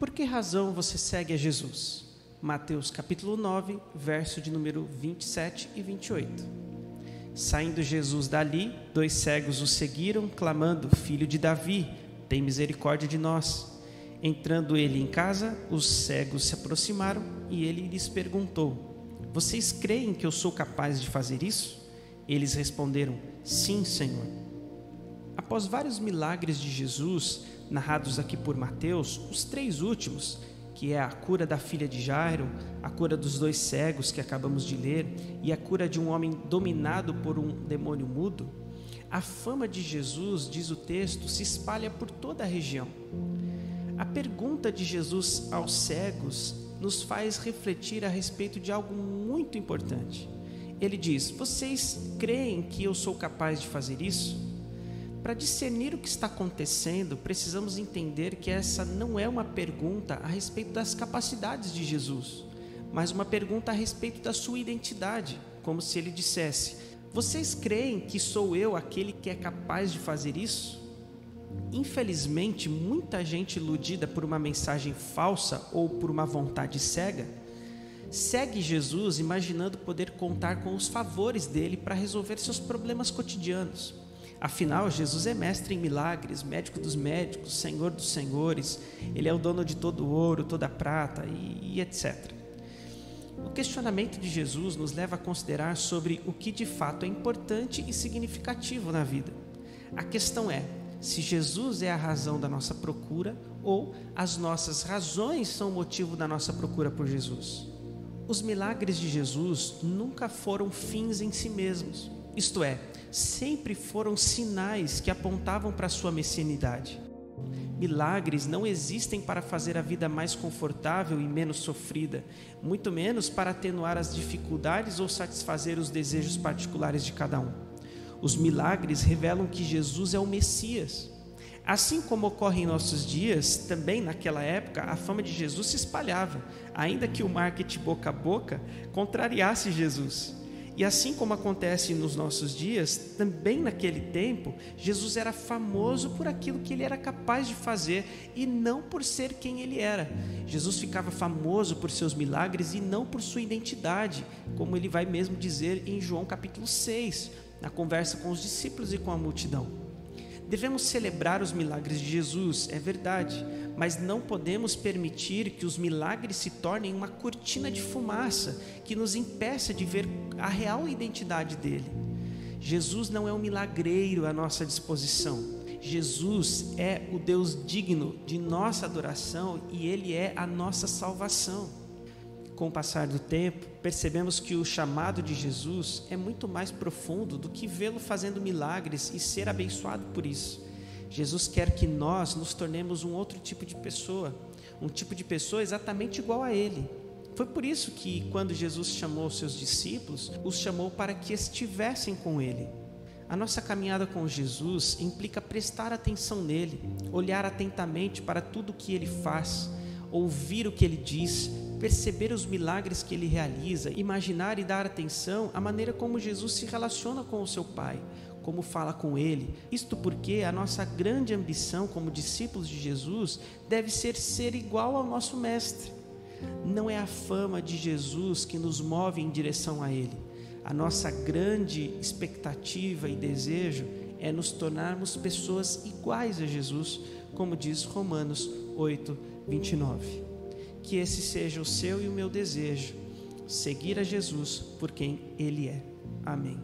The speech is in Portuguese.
Por que razão você segue a Jesus? Mateus capítulo 9, verso de número 27 e 28. Saindo Jesus dali, 2 cegos o seguiram, clamando: Filho de Davi, tem misericórdia de nós. Entrando ele em casa, os cegos se aproximaram e ele lhes perguntou: Vocês creem que eu sou capaz de fazer isso? Eles responderam: Sim, Senhor. Após vários milagres de Jesus, narrados aqui por Mateus, os 3 últimos, que é a cura da filha de Jairo, a cura dos 2 cegos que acabamos de ler e a cura de um homem dominado por um demônio mudo, a fama de Jesus, diz o texto, se espalha por toda a região. A pergunta de Jesus aos cegos nos faz refletir a respeito de algo muito importante. Ele diz: Vocês creem que eu sou capaz de fazer isso? Para discernir o que está acontecendo, precisamos entender que essa não é uma pergunta a respeito das capacidades de Jesus, mas uma pergunta a respeito da sua identidade, como se ele dissesse: Vocês creem que sou eu aquele que é capaz de fazer isso? Infelizmente, muita gente iludida por uma mensagem falsa ou por uma vontade cega, segue Jesus imaginando poder contar com os favores dele para resolver seus problemas cotidianos. Afinal, Jesus é mestre em milagres, médico dos médicos, Senhor dos senhores, ele é o dono de todo o ouro, toda a prata e etc. O questionamento de Jesus nos leva a considerar sobre o que de fato é importante e significativo na vida. A questão é se Jesus é a razão da nossa procura ou as nossas razões são o motivo da nossa procura por Jesus. Os milagres de Jesus nunca foram fins em si mesmos, isto é, sempre foram sinais que apontavam para a sua messianidade. Milagres não existem para fazer a vida mais confortável e menos sofrida, muito menos para atenuar as dificuldades ou satisfazer os desejos particulares de cada um. Os milagres revelam que Jesus é o Messias. Assim como ocorre em nossos dias, também naquela época a fama de Jesus se espalhava, ainda que o marketing boca a boca contrariasse Jesus. E assim como acontece nos nossos dias, também naquele tempo, Jesus era famoso por aquilo que ele era capaz de fazer e não por ser quem ele era. Jesus ficava famoso por seus milagres e não por sua identidade, como ele vai mesmo dizer em João capítulo 6, na conversa com os discípulos e com a multidão. Devemos celebrar os milagres de Jesus, é verdade, mas não podemos permitir que os milagres se tornem uma cortina de fumaça que nos impeça de ver a real identidade dele. Jesus não é um milagreiro à nossa disposição. Jesus é o Deus digno de nossa adoração e ele é a nossa salvação. Com o passar do tempo, percebemos que o chamado de Jesus é muito mais profundo do que vê-lo fazendo milagres e ser abençoado por isso. Jesus quer que nós nos tornemos um outro tipo de pessoa, um tipo de pessoa exatamente igual a ele. Foi por isso que, quando Jesus chamou os seus discípulos, os chamou para que estivessem com ele. A nossa caminhada com Jesus implica prestar atenção nele, olhar atentamente para tudo o que ele faz, ouvir o que ele diz, perceber os milagres que ele realiza, imaginar e dar atenção à maneira como Jesus se relaciona com o seu Pai, como fala com ele. Isto porque a nossa grande ambição como discípulos de Jesus deve ser igual ao nosso Mestre. Não é a fama de Jesus que nos move em direção a ele. A nossa grande expectativa e desejo é nos tornarmos pessoas iguais a Jesus, como diz Romanos 8, 29. Que esse seja o seu e o meu desejo, seguir a Jesus por quem ele é. Amém.